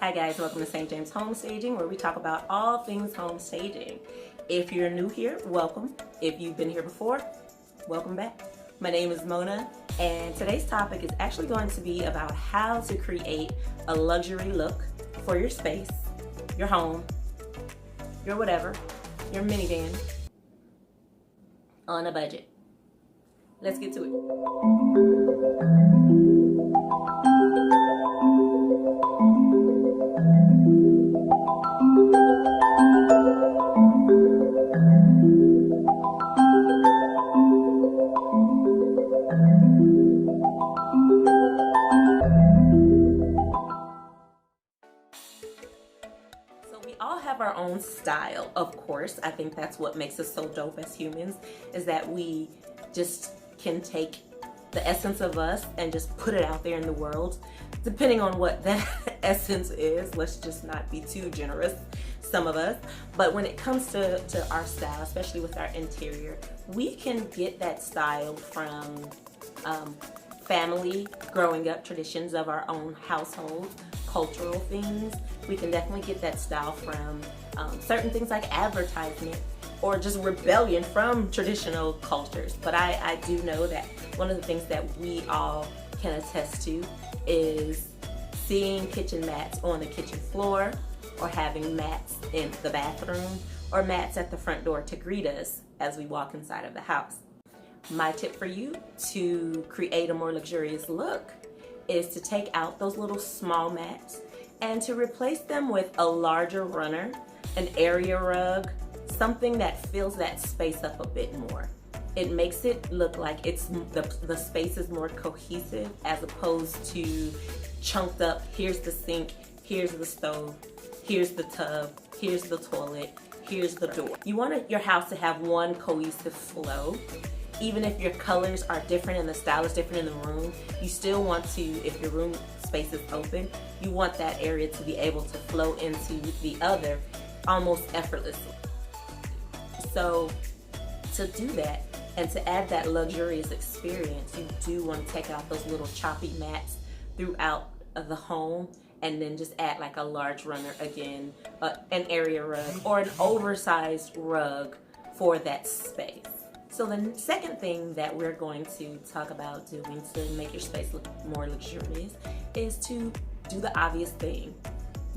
Hi guys, welcome to St. James Home Staging, where we talk about all things home staging. If you're new here, welcome. If you've been here before, welcome back. My name is Mona, and today's topic is actually going to be about how to create a luxury look for your space, your home, your whatever, your minivan, on a budget. Let's get to it. Our own style, of course. I think that's what makes us so dope as humans, is that we just can take the essence of us and just put it out there in the world, depending on what that essence is. Let's just not be too generous, some of us. But when it comes to our style, especially with our interior, we can get that style from family, growing up, traditions of our own household, cultural things. We can definitely get that style from certain things like advertisement or just rebellion from traditional cultures. But I do know that one of the things that we all can attest to is seeing kitchen mats on the kitchen floor, or having mats in the bathroom, or mats at the front door to greet us as we walk inside of the house. My tip for you to create a more luxurious look is to take out those little small mats and to replace them with a larger runner, an area rug, something that fills that space up a bit more. It makes it look like it's the space is more cohesive, as opposed to chunked up. Here's the sink, here's the stove, here's the tub, here's the toilet, here's the door. You want your house to have one cohesive flow. Even if your colors are different and the style is different in the room, you still want to, if your room space is open, you want that area to be able to flow into the other almost effortlessly. So to do that and to add that luxurious experience, you do want to take out those little choppy mats throughout the home, and then just add like a large runner again, an area rug, or an oversized rug for that space. So the second thing that we're going to talk about doing to make your space look more luxurious is to do the obvious thing: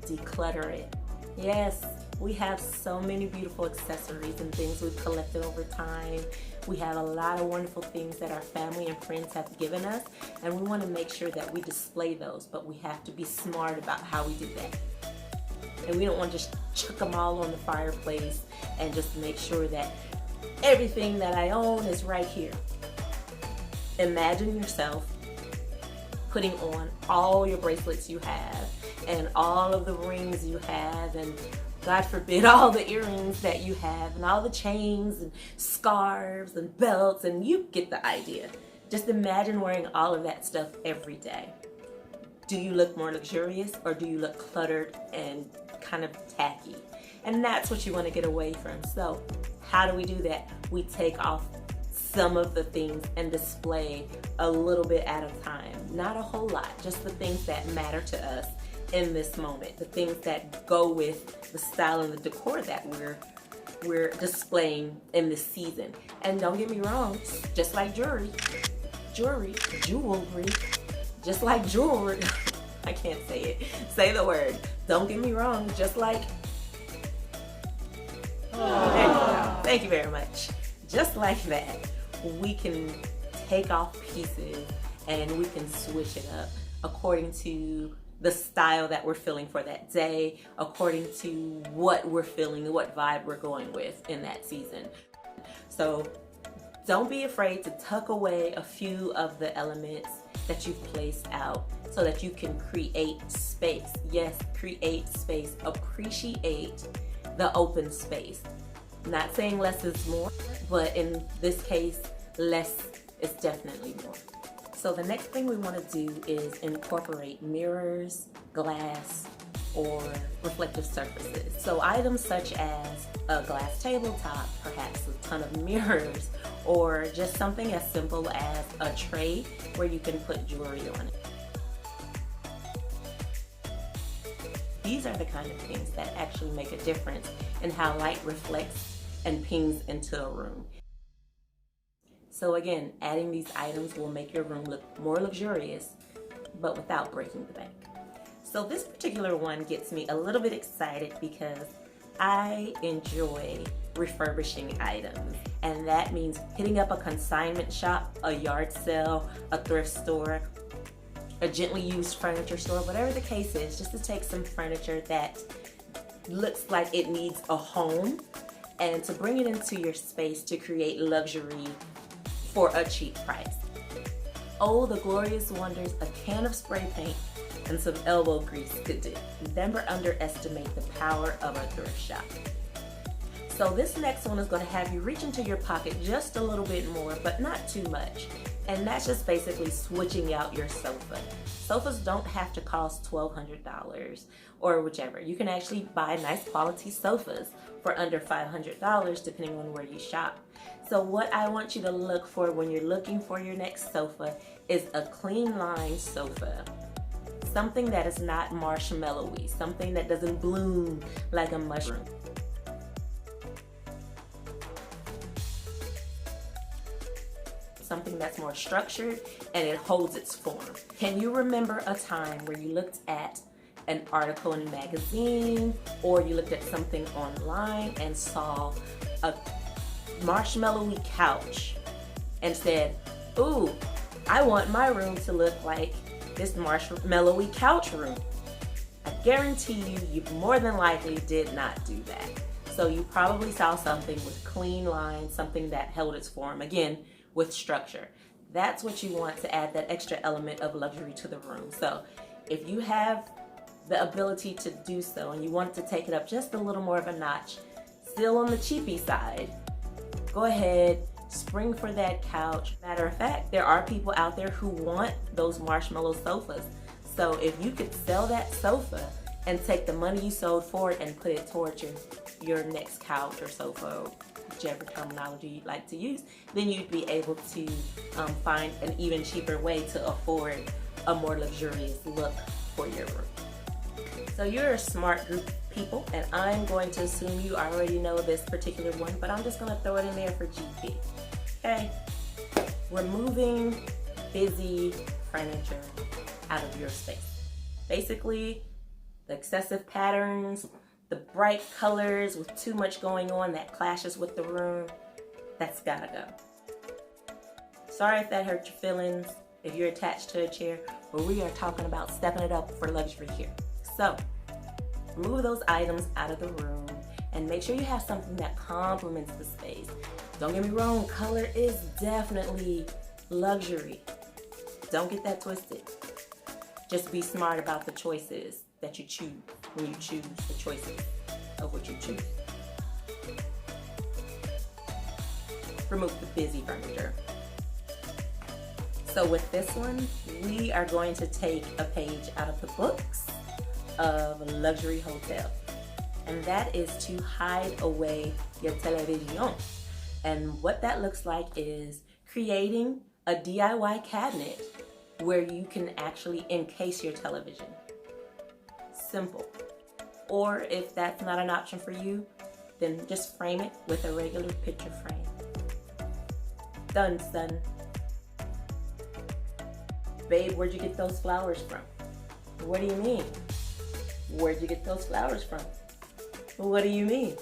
declutter it. Yes, we have so many beautiful accessories and things we've collected over time. We have a lot of wonderful things that our family and friends have given us, and we want to make sure that we display those, but we have to be smart about how we do that. And we don't want to just chuck them all on the fireplace and just make sure that everything that I own is right here. Imagine yourself putting on all your bracelets you have, and all of the rings you have, and God forbid, all the earrings that you have, and all the chains and scarves and belts, and you get the idea. Just imagine wearing all of that stuff every day. Do you look more luxurious, or do you look cluttered and kind of tacky? And that's what you want to get away from. So how do we do that? We take off some of the things and display a little bit at a time. Not a whole lot, just the things that matter to us in this moment, the things that go with the style and the decor that we're displaying in this season. And don't get me wrong, just like jewelry, just like jewelry, I can't say it, say the word. Don't get me wrong, just like, there you go. Thank you very much. Just like that, we can take off pieces and we can switch it up according to the style that we're feeling for that day, according to what we're feeling, what vibe we're going with in that season. So don't be afraid to tuck away a few of the elements that you've placed out so that you can create space. Yes, create space. Appreciate the open space. Not saying less is more, but in this case, less is definitely more. So the next thing we want to do is incorporate mirrors, glass, or reflective surfaces. So items such as a glass tabletop, perhaps a ton of mirrors, or just something as simple as a tray where you can put jewelry on it. these are the kind of things that actually make a difference in how light reflects and pings into a room. So again, adding these items will make your room look more luxurious, but without breaking the bank. So this particular one gets me a little bit excited because I enjoy refurbishing items, and that means hitting up a consignment shop, a yard sale, a thrift store, a gently used furniture store, whatever the case is, just to take some furniture that looks like it needs a home and to bring it into your space to create luxury for a cheap price. Oh, the glorious wonders a can of spray paint and some elbow grease could do. Never underestimate the power of a thrift shop. So this next one is going to have you reach into your pocket just a little bit more, but not too much. And that's just basically switching out your sofa. Sofas don't have to cost $1,200 or whichever. You can actually buy nice quality sofas for under $500 depending on where you shop. So what I want you to look for when you're looking for your next sofa is a clean line sofa. Something that is not marshmallowy, something that doesn't bloom like a mushroom. Something that's more structured and it holds its form. Can you remember a time where you looked at an article in a magazine or you looked at something online and saw a marshmallowy couch and said, ooh, I want my room to look like this marshmallowy couch room? I guarantee you more than likely did not do that. So you probably saw something with clean lines, something that held its form, again, with structure. That's what you want to add that extra element of luxury to the room. So if you have the ability to do so and you want to take it up just a little more of a notch, still on the cheapy side, go ahead, spring for that couch. Matter of fact, there are people out there who want those marshmallow sofas. So if you could sell that sofa and take the money you sold for it and put it towards your next couch or sofa, whichever terminology you'd like to use, then you'd be able to find an even cheaper way to afford a more luxurious look for your room. So you're a smart group of people, and I'm going to assume you already know this particular one, but I'm just going to throw it in there for GP. Okay? Removing busy furniture out of your space. Basically, the excessive patterns, the bright colors with too much going on that clashes with the room, that's gotta go. Sorry if that hurt your feelings, if you're attached to a chair, but we are talking about stepping it up for luxury here. So, remove those items out of the room and make sure you have something that complements the space. Don't get me wrong, color is definitely luxury. Don't get that twisted. Just be smart about the choices that you choose when you choose the choices of what you choose. Remove the busy furniture. So with this one, we are going to take a page out of the books of Luxury Hotel. And that is to hide away your television. And what that looks like is creating a DIY cabinet where you can actually encase your television. Simple. Or if that's not an option for you, then just frame it with a regular picture frame. Done, son. Babe, where'd you get those flowers from? What do you mean? Where'd you get those flowers from? What do you mean?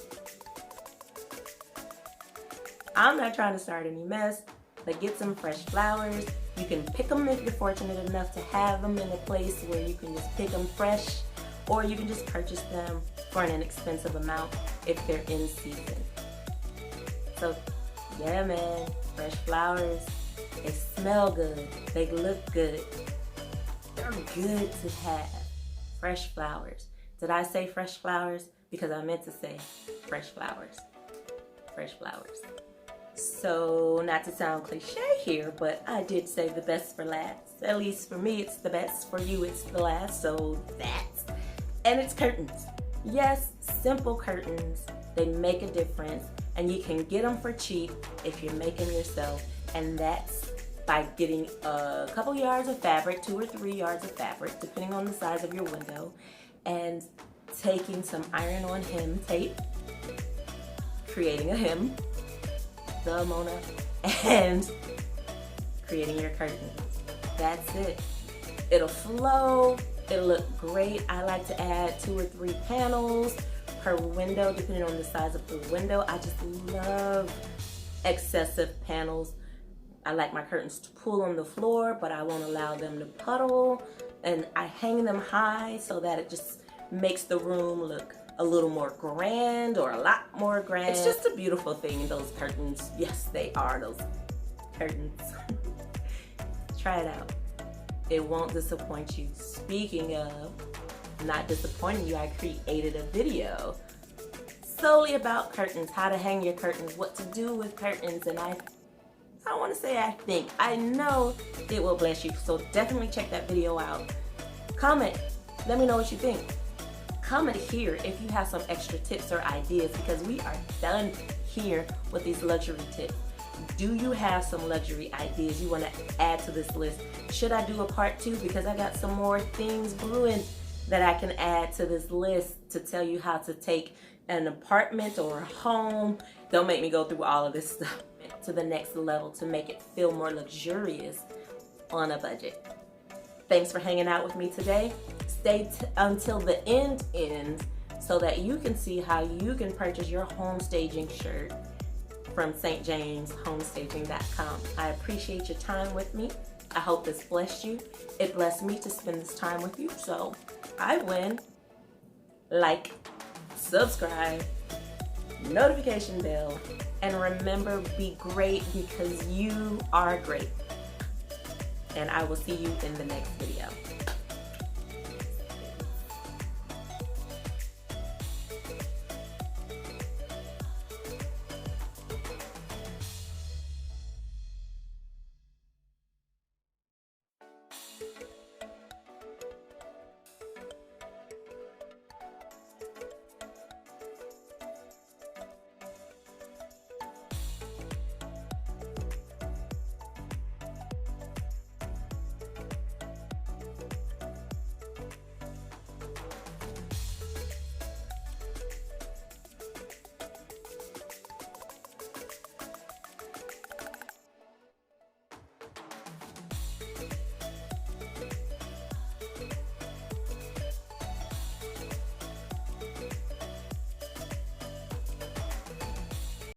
I'm not trying to start any mess, but get some fresh flowers. You can pick them if you're fortunate enough to have them in a place where you can just pick them fresh, or you can just purchase them for an inexpensive amount if they're in season. So yeah, man, fresh flowers, they smell good, they look good, they're good to have. Fresh flowers. Did I say fresh flowers? Because I meant to say fresh flowers. Fresh flowers. So, not to sound cliche here, but I did say the best for last. At least for me, it's the best. For you, it's the last. So that's, and it's curtains. Yes, simple curtains. They make a difference, and you can get them for cheap if you're making yourself. And that's by getting a couple yards of fabric, 2 or 3 yards of fabric, depending on the size of your window, and taking some iron-on hem tape, creating a hem, the Mona, and creating your curtain. That's it. It'll flow, it'll look great. I like to add 2 or 3 panels per window, depending on the size of the window. I just love excessive panels. I like my curtains to pull on the floor, but I won't allow them to puddle. And I hang them high so that it just makes the room look a little more grand, or a lot more grand. It's just a beautiful thing, those curtains. Yes, they are, those curtains. Try it out. It won't disappoint you. Speaking of not disappointing you, I created a video solely about curtains, how to hang your curtains, what to do with curtains, and I want to say I know it will bless you, so definitely check that video out. Comment, let me know what you think. Comment here if you have some extra tips or ideas, because we are done here with these luxury tips. Do you have some luxury ideas you want to add to this list? Should I do a part 2? Because I got some more things brewing that I can add to this list to tell you how to take an apartment or a home. Don't make me go through all of this stuff to the next level to make it feel more luxurious on a budget. Thanks for hanging out with me today. Stay until the end so that you can see how you can purchase your home staging shirt from stjameshomestaging.com. I appreciate your time with me. I hope this blessed you. It blessed me to spend this time with you, so I win. Like, subscribe, notification bell, and remember, be great because you are great. And I will see you in the next video.